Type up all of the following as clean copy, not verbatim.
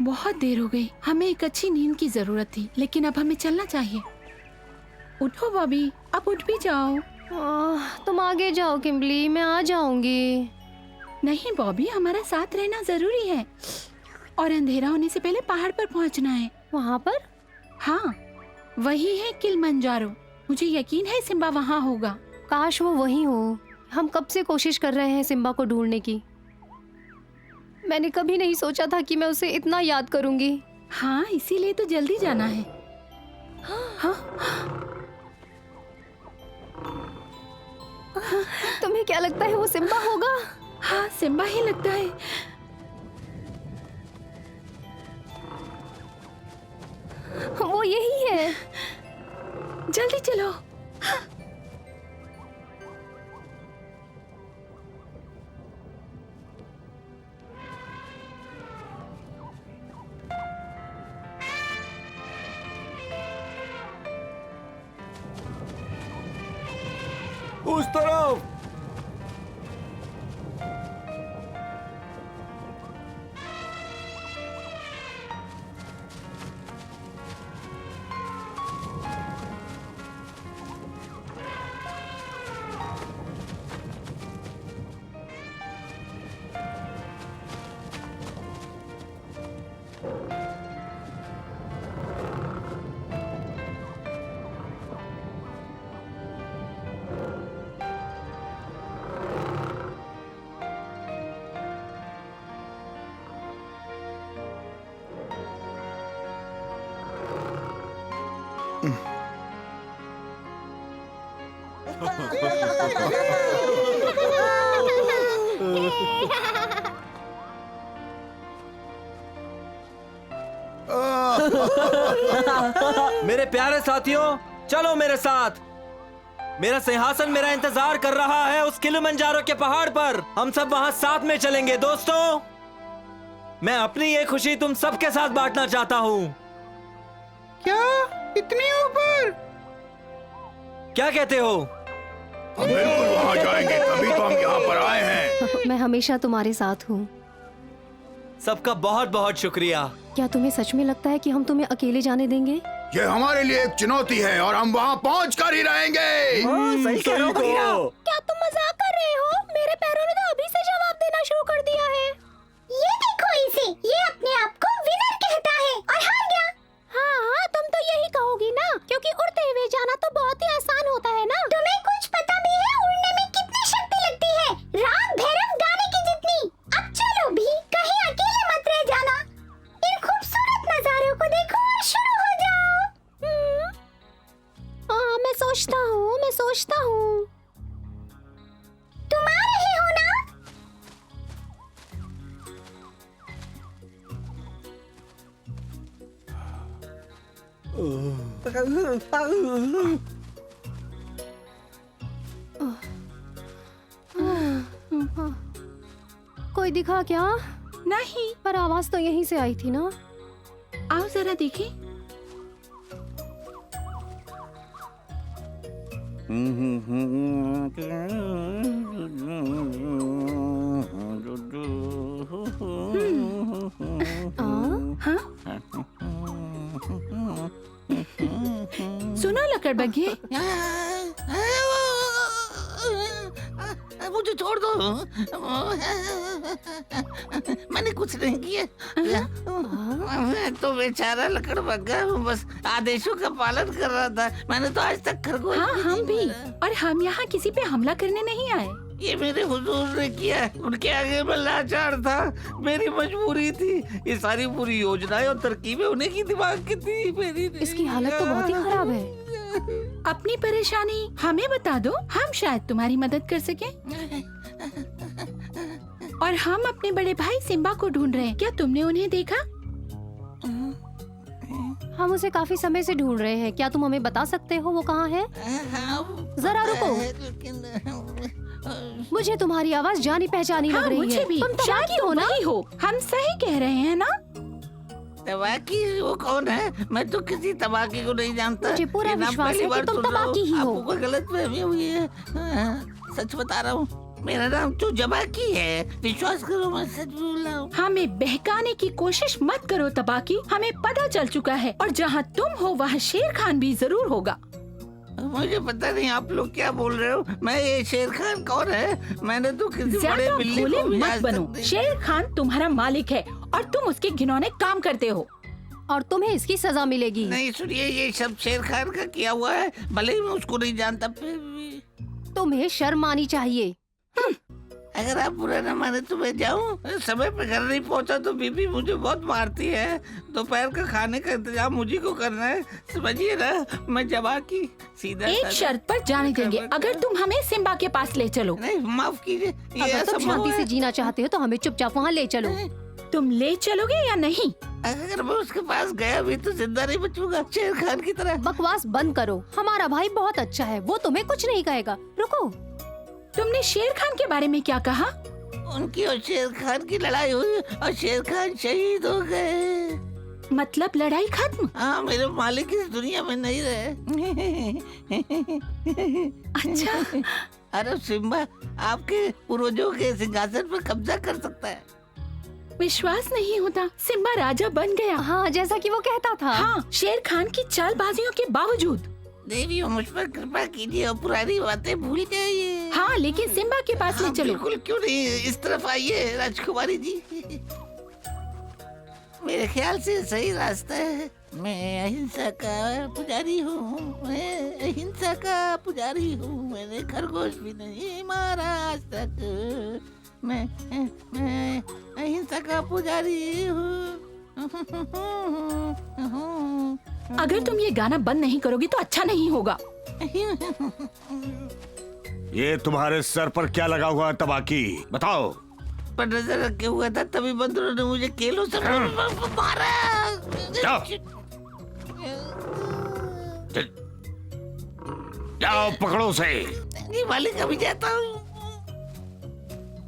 बहुत देर हो गई, हमें एक अच्छी नींद की जरूरत थी, लेकिन अब हमें चलना चाहिए। उठो बॉबी, अब उठ भी जाओ। तुम आगे जाओ किम्बली, मैं आ जाऊंगी। नहीं बॉबी, हमारा साथ रहना जरूरी है और अंधेरा होने से पहले पहाड़ पर पहुंचना है। वहाँ पर? हाँ, वही है किलिमंजारो। मुझे यकीन है सिम्बा वहाँ होगा। काश वो वही हो। हम कब से कोशिश कर रहे हैं सिम्बा को ढूंढने की। मैंने कभी नहीं सोचा था कि मैं उसे इतना याद करूंगी। हाँ, इसीलिए तो जल्दी जाना है। हाँ? तुम्हें क्या लगता है वो सिम्बा होगा? हाँ, सिम्बा ही लगता है। वो यही है। जल्दी चलो। उस तरफ। मेरे प्यारे साथियों, चलो मेरे साथ। मेरा सिंहासन मेरा इंतजार कर रहा है उस किलिमंजारो के पहाड़ पर। हम सब वहां साथ में चलेंगे दोस्तों। मैं अपनी ये खुशी तुम सबके साथ बांटना चाहता हूँ। क्या? इतनी ऊपर? क्या कहते हो? हम बिल्कुल वहाँ जाएंगे, तभी तो हम यहाँ पर आए हैं। मैं हमेशा तुम्हारे साथ हूँ। सबका बहुत बहुत शुक्रिया। क्या तुम्हें सच में लगता है कि हम तुम्हें अकेले जाने देंगे? ये हमारे लिए एक चुनौती है और हम वहाँ पहुँच कर ही रहेंगे। सही कह रहे हो भैया। क्या तुम मजाक कर रहे हो? मेरे पैरों ने तो अभी से जवाब देना शुरू कर दिया है। ये देखो इसे, ये अपने आप को विनर कहता है और हार गया। हाँ, तुम तो यही कहोगी ना, क्योंकि उड़ते हुए जाना तो बहुत ही आसान होता है ना। तुम्हें कुछ पता भी है उड़ने में कितनी शक्ति लगती है? राग भैरव गाने की जितनी। अब चलो भी, कहीं अकेले मत रह जाना। इन खूबसूरत नजारों को देखो और शुरू हो जाओ। हाँ, मैं सोचता हूँ। तुम आ रहे हो ना? कोई दिखा क्या? नहीं। पर आवाज तो यहीं से आई थी ना। आओ जरा देखें। हाँ? सुनो लकड़बग्घे, मुझे छोड़ दो। मैंने कुछ नहीं किया। मैं तो बेचारा लकड़बग्घा हूँ, बस आदेशों का पालन कर रहा था। मैंने तो आज तक खरगोश हाँ हम भी, और हम यहाँ किसी पे हमला करने नहीं आए। ये मेरे हुजूर ने किया, उनके आगे मैं लाचार था, मेरी मजबूरी थी। ये सारी पूरी योजनाएं और तरकीबें उन्हीं की दिमाग की थी, मेरी नहीं। इसकी हालत तो बहुत ही खराब है। अपनी परेशानी हमें बता दो, हम शायद तुम्हारी मदद कर सकें। और हम अपने बड़े भाई सिम्बा को ढूंढ रहे हैं, क्या तुमने उन्हें देखा? हम उसे काफी समय से ढूंढ रहे हैं, क्या तुम हमें बता सकते हो वो कहाँ है? जरा रुको, मुझे तुम्हारी आवाज जानी पहचानी लग रही मुझे है। भी। तुम शायद तबाकी हो ना? वही हो, हम सही कह रहे हैं ना? तबाकी वो कौन है? मैं तो किसी तबाकी को नहीं जानता। मुझे पूरा ये नाम विश्वास पहली है कि बार तुम सुन रहा हूँ। तबाकी ही हो। आपको कोई गलतफहमी हुई है। सच बता रहा हूँ। मेरा नाम तो जबाकी है, विश्वास करो मैं सच बोल रहा हूँ। हमें बहकाने की कोशिश मत करो तबाकी, हमें पता चल चुका है और जहाँ तुम हो वहाँ शेर खान भी जरूर होगा। मुझे पता नहीं आप लोग क्या बोल रहे हो। मैं ये शेर खान कौन है? मैंने तो किसी बड़े ज्यादा बिल्ली भोले को भी मत आज बनो। तक नहीं- शेर खान तुम्हारा मालिक है और तुम उसके घिनौने काम करते हो। और तुम्हें इसकी सजा मिलेगी। नहीं सुनिए, ये सब शेर खान का किया हुआ है, भले ही मैं उसको नहीं जानता फिर भी। तुम्हें शर्म आनी चाहिए। अगर आप बुरा न माने तो मैं जाऊँ। समय पे घर नहीं पहुँचा तो बीबी मुझे बहुत मारती है। दोपहर का खाने का इंतजाम मुझे को करना है, समझिए ना। मैं जबाकी सीधा एक साधा- शर्त पर जाने देंगे, अगर तुम हमें सिम्बा के पास ले चलो। नहीं माफ कीजिए, ये अगर तुम असंभव शांति है। से जीना चाहते हो तो हमें चुपचाप वहाँ ले चलो। तुम ले चलोगे या नहीं? अगर मैं उसके पास गया भी तो जिंदा नहीं बचूंगा, शेर खान की तरह। बकवास बंद करो। हमारा भाई बहुत अच्छा है, वो तुम्हें कुछ नहीं कहेगा। रुको। तुमने शेर खान के बारे में क्या कहा? उनकी और शेर खान की लड़ाई हुई और शेर खान शहीद हो गए। मतलब लड़ाई खत्म? हाँ, मेरे मालिक इस दुनिया में नहीं रहे। अच्छा। अरे सिम्बा आपके पूर्वजों के सिंहासन पर कब्जा कर सकता है। विश्वास नहीं होता, सिम्बा राजा बन गया। हाँ, जैसा कि वो कहता था। हाँ, शेर खान की चालबाजियों के बावजूद। देवी मुझ पर कृपा कीजिए और पुरानी बातें भूल जाइए। हाँ, लेकिन सिम्बा के पास ले हाँ, चलो। बिल्कुल, क्यों नहीं। इस तरफ आइए राजकुमारी जी। मेरे ख्याल से सही रास्ता है। मैं अहिंसा का पुजारी हूँ, मैं अहिंसा का पुजारी हूँ। मैंने खरगोश भी नहीं मारा आज तक। मैं अहिंसा का पुजारी हूँ। अगर तुम ये गाना बंद नहीं करोगी तो अच्छा नहीं होगा। ये तुम्हारे सर पर क्या लगा हुआ है तबाकी, बताओ। पर नजर रखे हुआ था, तभी बंदरों ने मुझे केलों से मारा। जाओ। जाओ पकड़ो उसे। नहीं मालिक, अभी जाता हूँ।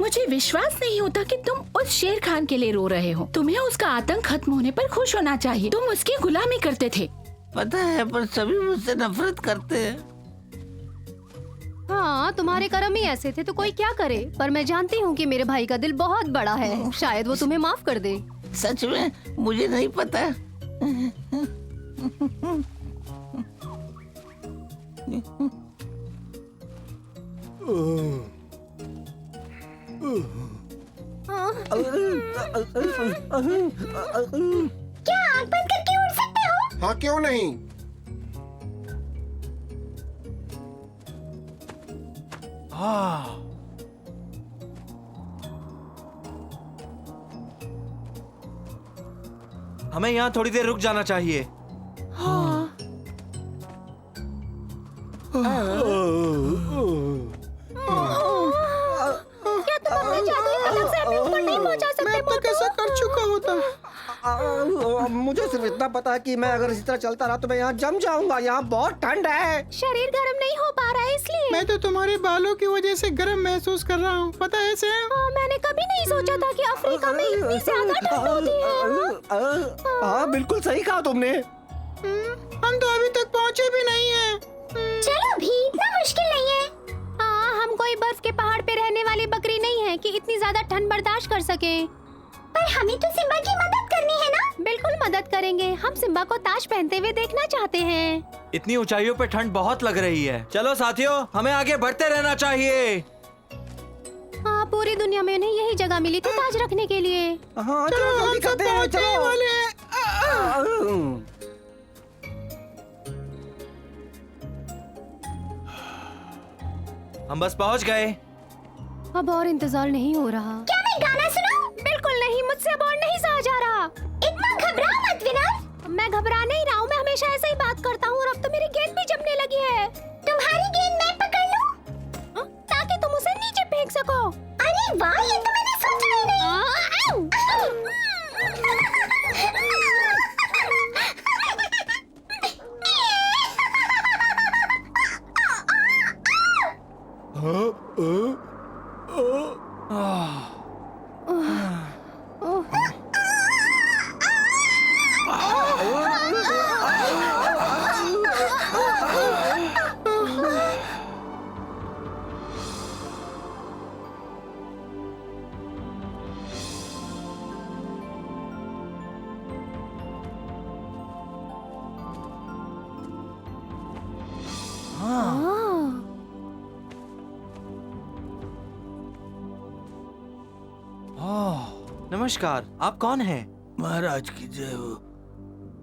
मुझे विश्वास नहीं होता कि तुम उस शेर खान के लिए रो रहे हो। तुम्हें उसका आतंक खत्म होने पर खुश होना चाहिए। तुम उसकी गुलामी करते थे। पता है, पर सभी मुझसे नफरत करते हैं। हाँ, तुम्हारे कर्म ही ऐसे थे तो कोई क्या करे। पर मैं जानती हूँ कि मेरे भाई का दिल बहुत बड़ा है, शायद वो तुम्हें माफ कर दे। सच में मुझे नहीं पता। क्या आंख बंद करके उड़ सकते हो? हाँ क्यों नहीं। हमें यहाँ थोड़ी देर रुक जाना चाहिए। क्या तुम अपने जादुई कलम से अपने ऊपर नहीं पहुँचा सकते? मैं तो कैसा कर चुका होता। मुझे सिर्फ इतना पता है कि मैं अगर इसी तरह चलता रहा तो मैं यहाँ जम जाऊंगा। यहाँ बहुत ठंड है। शरीर गर्म नहीं हो पा रहा है इसलिए। मैं तो तुम्हारे बालों की वजह से गर्म महसूस कर रहा हूँ, पता है सैम? हाँ, मैंने कभी नहीं सोचा था कि अफ्रीका में इतनी ज्यादा ठंड होती है। हाँ बिल्कुल सही कहा तुमने। हम तो अभी तक पहुँचे भी नहीं हैं। चलो भी, इतना मुश्किल नहीं है। हाँ, हम कोई बर्फ के पहाड़ पे रहने वाली बकरी नहीं है कि इतनी ज्यादा ठंड बर्दाश्त कर सके। पर हमें तो सिम्बा की मदद करनी है ना? बिल्कुल मदद करेंगे। हम सिम्बा को ताज पहनते हुए देखना चाहते हैं। इतनी ऊंचाइयों पे ठंड बहुत लग रही है। चलो साथियों, हमें आगे बढ़ते रहना चाहिए। हाँ, पूरी दुनिया में उन्हें यही जगह मिली थी ताज रखने के लिए। हाँ चलो, चलो हम जल्दी सब करते हैं। पहुँचने चलो। वाले हैं। हम बस पहुंच गए। अब और इंतजार नहीं हो रहा। क्या मैं गाना सुनाऊं? बिल्कुल नहीं, मुझसे अब और नहीं सहा जा रहा। इतना घबराओ मत विनर। मैं घबरा नहीं रहा हूँ, मैं हमेशा ऐसे ही बात करता हूँ और अब तो मेरी गेंद भी जमने लगी है। तुम्हारी गेंद मैं पकड़ लूं? ताकि तुम उसे नीचे फेंक सको। अरे वाह, ये तो मैंने सोचा ही नहीं। नमस्कार, आप कौन हैं? महाराज की जय हो।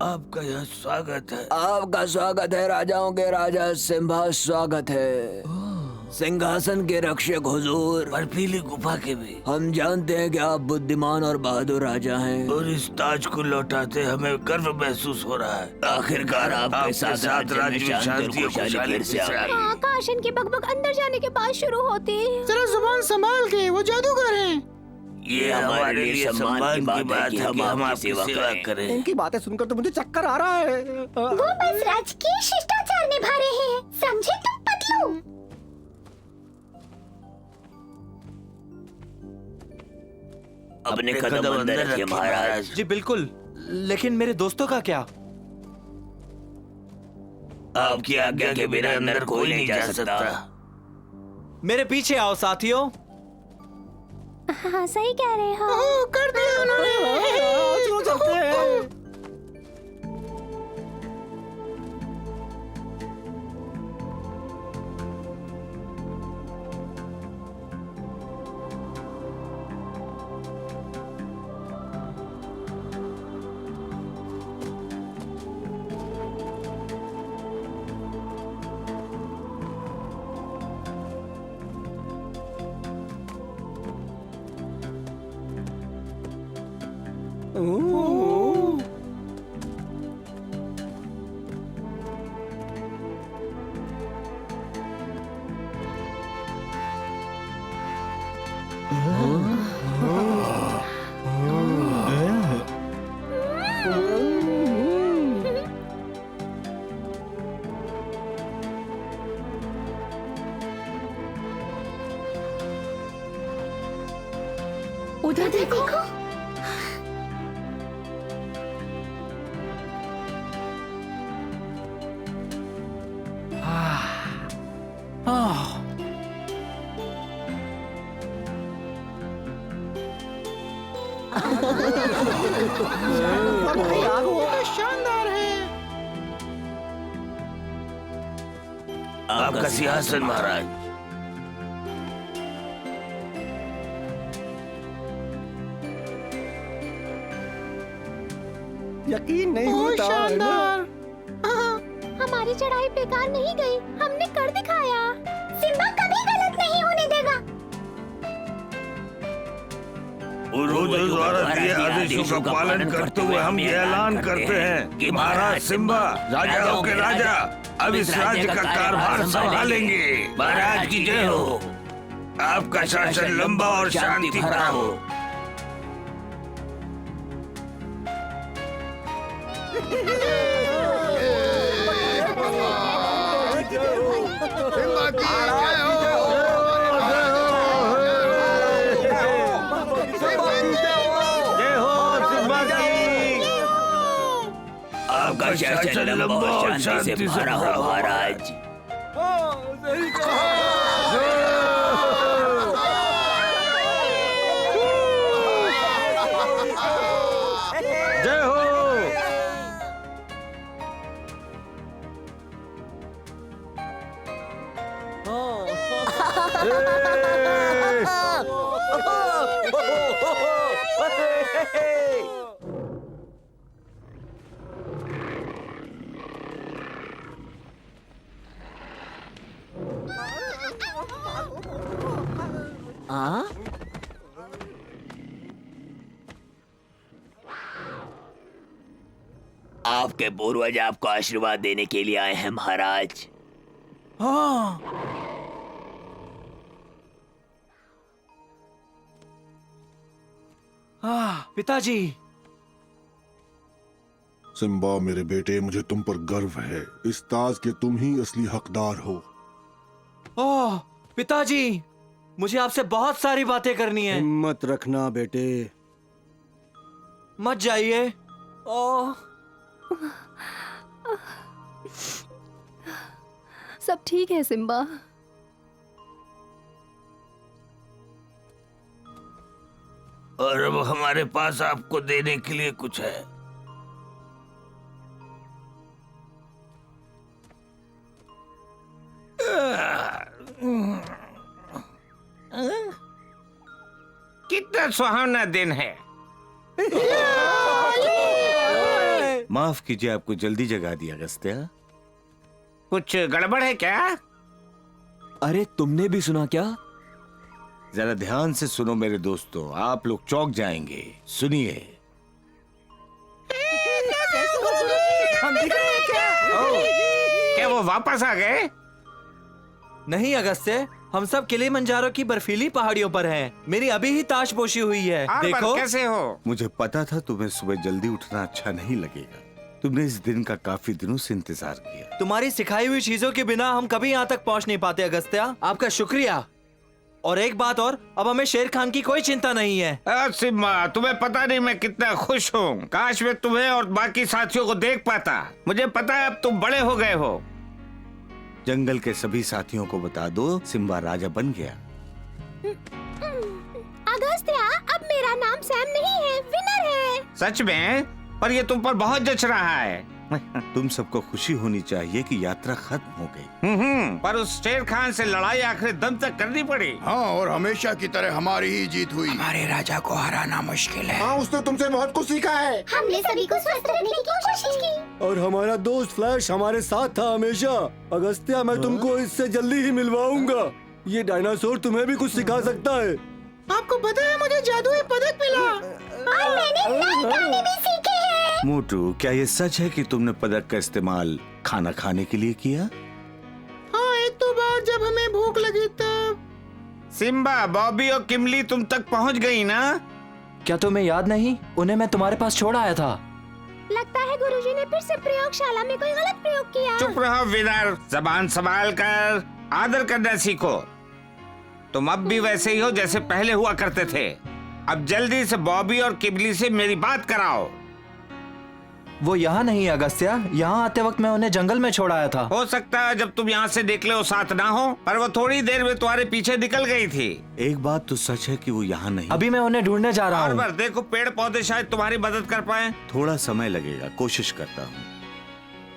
आपका यहाँ स्वागत है। आपका स्वागत है राजाओं के राजा सिम्बा, स्वागत है सिंहासन के रक्षक हुजूर। बर्फीली गुफा के भी। हम जानते हैं कि आप बुद्धिमान और बहादुर राजा हैं और इस ताज को लौटाते हमें गर्व महसूस हो रहा है। आखिरकार आपके साथ राज्य में शांति और खुशहाली फिर से आ गई। आकाश इनकी बकबक अंदर जाने के बाद शुरू होती है। जरा जुबान संभाल के, वो जादूगर हैं। ये हमारे लिए सम्मान की बात है कि हम आपकी सेवा करें। इनकी बातें सुनकर तो मुझे चक्कर आ रहा है। वो बस राजकीय शिष्टाचार निभा रहे हैं, समझे तुम पतलू? अपने कदम अंदर रखिए महाराज। जी बिल्कुल, लेकिन मेरे दोस्तों का क्या? आपकी आज्ञा के बिना अंदर कोई नहीं जा सकता। मेरे पीछे आओ साथियों। हाँ सही कह रहे हो। ओह, कर दिया उन्होंने। चलो चलते हैं। उधर देखो। शानदार है। आपका सिंहासन महाराज। यकीन नहीं बहुत होता है ना। शानदार। हमारी चढ़ाई बेकार नहीं गई, हमने कर दिखाया। सिम्बा कभी गलत नहीं होने देगा। पूर्वजों द्वारा दिए आदेशों का पालन करते हुए हम ये ऐलान करते हैं कि महाराज सिम्बा राजाओं के राजा अब इस राज्य का कारभार संभालेंगे। महाराज की जय हो। आपका शासन लंबा और शांति भरा हो। आपका शासन लंबा और शांति से भरा हो महाराज। जय हो। आपके पूर्वज आपको आशीर्वाद देने के लिए आए हैं महाराज। पिताजी। सिम्बा मेरे बेटे, मुझे तुम पर गर्व है। इस ताज के तुम ही असली हकदार हो। ओह पिताजी, मुझे आपसे बहुत सारी बातें करनी है। हिम्मत रखना बेटे। मत जाइए। ओह सब ठीक है सिम्बा। और अब हमारे पास आपको देने के लिए कुछ है। कितना सुहावना दिन है। माफ कीजिए, आपको जल्दी जगा दिया अगस्त्या। कुछ गड़बड़ है क्या? अरे तुमने भी सुना क्या? जरा ध्यान से सुनो मेरे दोस्तों, आप लोग चौंक जाएंगे। सुनिए। क्या वो वापस आ गए? नहीं अगस्त्य, हम सब किलिमंजारो की बर्फीली पहाड़ियों पर हैं। मेरी अभी ही ताजपोशी हुई है। देखो कैसे हो? मुझे पता था तुम्हें सुबह जल्दी उठना अच्छा नहीं लगेगा। तुमने इस दिन का काफी दिनों से इंतजार किया। तुम्हारी सिखाई हुई चीजों के बिना हम कभी यहाँ तक पहुँच नहीं पाते अगस्त्या। आपका शुक्रिया। और एक बात और, अब हमें शेर खान की कोई चिंता नहीं है। सिम्बा, तुम्हें पता नहीं मैं कितना खुश हूँ। काश मैं तुम्हें और बाकी साथियों को देख पाता। मुझे पता है अब तुम बड़े हो गए हो। जंगल के सभी साथियों को बता दो, सिम्बा राजा बन गया। अगस्त्या, अब मेरा नाम सैम नहीं है, विनर है। सच में? पर ये तुम पर बहुत जच रहा है। तुम सबको खुशी होनी चाहिए कि यात्रा खत्म हो गई। पर उस शेर खान से लड़ाई आखिरी दम तक करनी पड़ी। हाँ, और हमेशा की तरह हमारी ही जीत हुई। हमारे राजा को हराना मुश्किल है। हाँ, उसने तुमसे बहुत कुछ सीखा है। हमने सभी को स्वस्थ रखने की कोशिश की। और हमारा दोस्त फ्लैश हमारे साथ था हमेशा। अगस्त्या, मैं तुमको इससे जल्दी ही मिलवाऊंगा। ये डायनासोर तुम्हें भी कुछ सिखा सकता है। आपको पता है मुझे जादुई पदक मिला और मैंने नए गाने भी सीखे हैं। मोटू, क्या ये सच है कि तुमने पदक का इस्तेमाल खाना खाने के लिए किया? हाँ, एक दो बार जब हमें भूख लगी तब। सिम्बा, बॉबी और किमली तुम तक पहुंच गई ना? क्या तुम्हें याद नहीं? उन्हें मैं तुम्हारे पास छोड़ आया था। लगता है गुरुजी ने फिर से प्रयोगशाला में कोई गलत प्रयोग किया। चुप रहो विनर, जबान संभाल कर आदर करना सीखो। तुम अब भी वैसे ही हो जैसे पहले हुआ करते थे। अब जल्दी से बॉबी और किमली से मेरी बात कराओ। वो यहाँ नहीं है अगस्त्या। यहाँ आते वक्त मैं उन्हें जंगल में छोड़ आया था। हो सकता है जब तुम यहाँ से निकले वो साथ ना हो, पर वो थोड़ी देर में तुम्हारे पीछे निकल गई थी। एक बात तो सच है कि वो यहाँ नहीं। अभी मैं उन्हें ढूंढने जा रहा हूँ। देखो, पेड़ पौधे शायद तुम्हारी मदद कर पाए। थोड़ा समय लगेगा, कोशिश करता हूँ।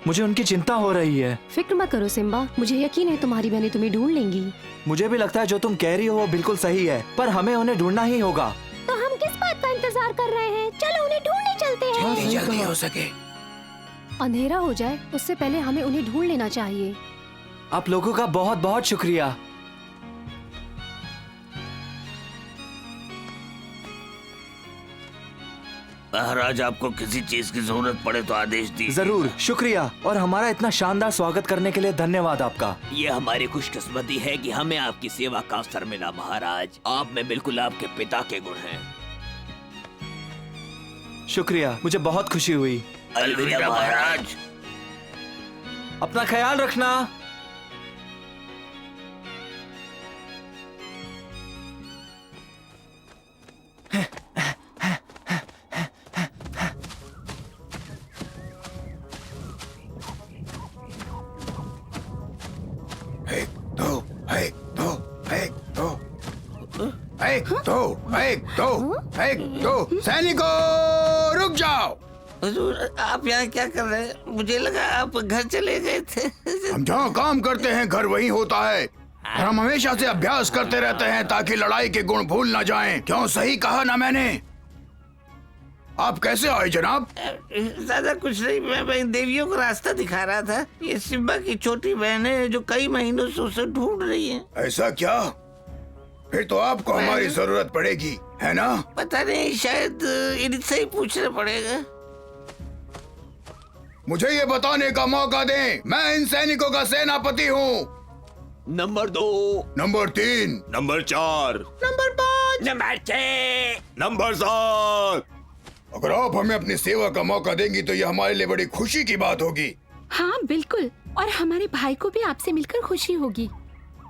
मुझे उनकी चिंता हो रही है। फिक्र मत करो सिम्बा, मुझे यकीन है तुम्हारी बहनें तुम्हें ढूंढ लेंगी। मुझे भी लगता है जो तुम कह रही हो वो बिल्कुल सही है, पर हमें उन्हें ढूंढना ही होगा। तो हम किस बात का इंतजार कर रहे हैं? चलो उन्हें ढूंढने चलते हैं। जल्दी हो सके। अंधेरा हो जाए उससे पहले हमें उन्हें ढूंढ लेना चाहिए। आप लोगों का बहुत बहुत शुक्रिया। महाराज, आपको किसी चीज की जरूरत पड़े तो आदेश दीजिए। जरूर, शुक्रिया। और हमारा इतना शानदार स्वागत करने के लिए धन्यवाद आपका। ये हमारी खुशकिस्मती है कि हमें आपकी सेवा का अवसर मिला महाराज। आप में बिल्कुल आपके पिता के गुण हैं। शुक्रिया, मुझे बहुत खुशी हुई। अलविदा महाराज। अपना ख्याल रखना। एक दो सैनिकों, रुक जाओ। हुजूर, आप यहाँ क्या कर रहे हैं? मुझे लगा आप घर चले गए थे। हम जहाँ काम करते हैं घर वहीं होता है, और हम हमेशा से अभ्यास करते रहते हैं ताकि लड़ाई के गुण भूल न जाएं। क्यों, सही कहा ना मैंने? आप कैसे आए जनाब? ज्यादा कुछ नहीं, मैं इन देवियों को रास्ता दिखा रहा था। ये सिम्बा की छोटी बहन है जो कई महीनों से उसे ढूंढ रही है। ऐसा क्या? फिर तो आपको हमारी जरूरत पड़ेगी, है ना? पता नहीं, शायद इनसे ही पूछना पड़ेगा। मुझे ये बताने का मौका दें, मैं इन सैनिकों का सेनापति हूँ। Number 2, number 3, number 4, number 5, number 6, number 7। अगर आप हमें अपनी सेवा का मौका देंगी तो ये हमारे लिए बड़ी खुशी की बात होगी। हाँ बिल्कुल, और हमारे भाई को भी आपसे मिलकर खुशी होगी।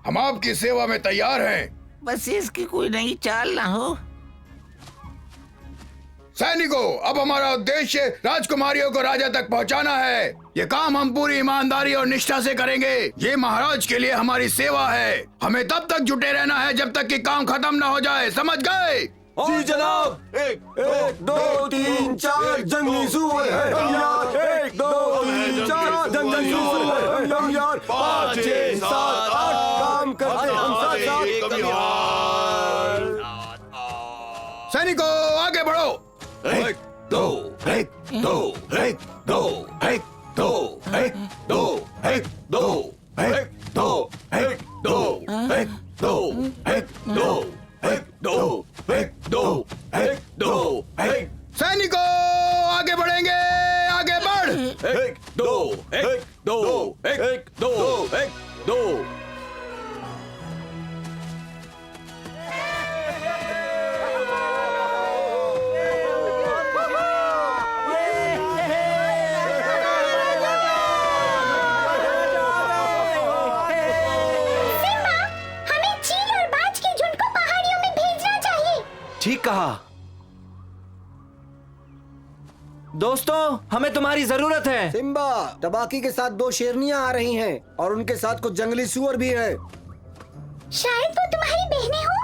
हम आपकी सेवा में तैयार हैं। बस इसकी कोई नई चाल ना हो। सैनिकों, अब हमारा उद्देश्य राजकुमारियों को राजा तक पहुंचाना है। ये काम हम पूरी ईमानदारी और निष्ठा से करेंगे। ये महाराज के लिए हमारी सेवा है। हमें तब तक जुटे रहना है जब तक कि काम खत्म न हो जाए, समझ गए? जी जनाब। 1 2 3 4 जंगली सुअर है हम यार। 1 2 3 4 जंगली सुअर है हम यार। 5 6 7 8 काम करते हम साथ साथ। सैनिकों, आगे बढ़ो। 1 एक दो एक दो एक दो एक दो एक दो एक दो एक दो एक दो एक दो एक दो एक दो एक। सैनिकों आगे बढ़ेंगे, आगे बढ़। एक दो एक दो एक दो एक दो। हमें चील और बाज के झुंड को पहाड़ियों में भेजना चाहिए। ठीक कहा दोस्तों, हमें तुम्हारी जरूरत है। सिम्बा, तबाकी के साथ 2 शेरनियां आ रही हैं और उनके साथ कुछ जंगली सुअर भी हैं। शायद वो तुम्हारी बहनें हो।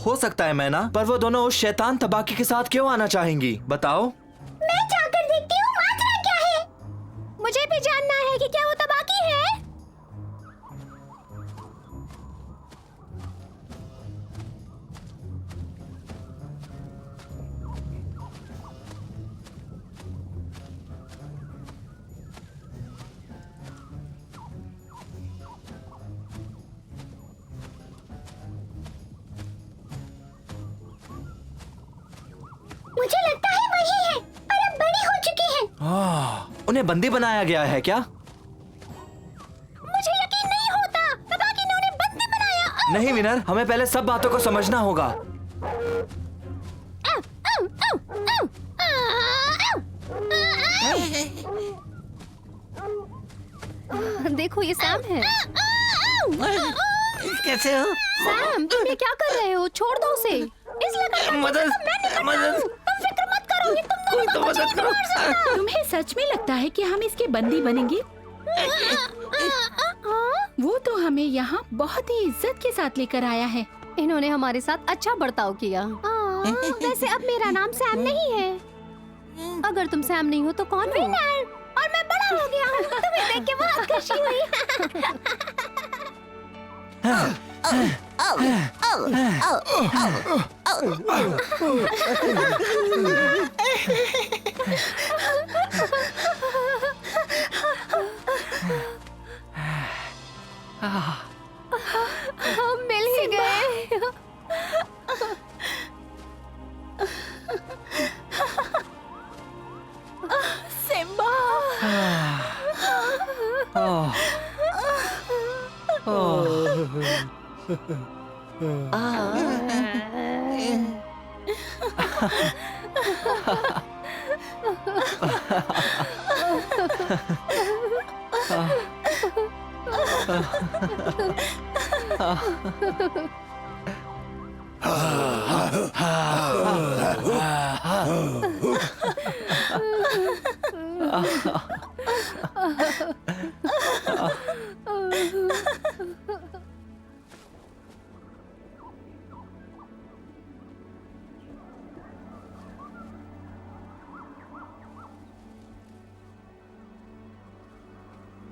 हो सकता है मैना, पर वो दोनों उस शैतान तबाकी के साथ क्यों आना चाहेंगी, बताओ। मैं जाकर देखती हूँ माजरा क्या है। मुझे भी जानना है कि क्या वो तबाकी है। मुझे लगता है वही है, पर अब बड़ी हो चुकी है। उन्हें बंदी बनाया गया है क्या? मुझे यकीन नहीं होता, तबाकी ने उन्हें बंदी बनाया। नहीं विनर, हमें पहले सब बातों को समझना होगा। देखो ये सैम है। कैसे हो? सैम, तुम ये क्या कर रहे हो? छोड़ दो उसे। इस लकड़ मदद मदद, तुम फिक्र मत करो, ये तुम दोनों को कुछ नहीं मार सकता। तुम्हें सच में लगता है कि हम इसके बंदी बनेंगे? वो तो हमें यहाँ बहुत ही इज्जत के साथ लेकर आया है। इन्होंने हमारे साथ अच्छा बर्ताव किया। वैसे अब मेरा नाम सैम नहीं है। अगर तुम सैम नहीं हो तो कौन हो? विनर, और मैं बड़ा हो गया हूँ। तुम्हें देख के बहुत खुशी हुई। हम मिल ही गए। सिम्बा।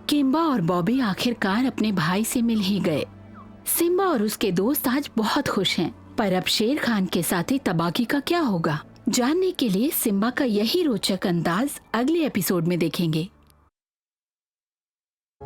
किम्बा और बॉबी आखिरकार अपने भाई से मिल ही गए। सिम्बा और उसके दोस्त आज बहुत खुश हैं, पर अब शेर खान के साथी तबाकी का क्या होगा, जानने के लिए सिम्बा का यही रोचक अंदाज अगले एपिसोड में देखेंगे।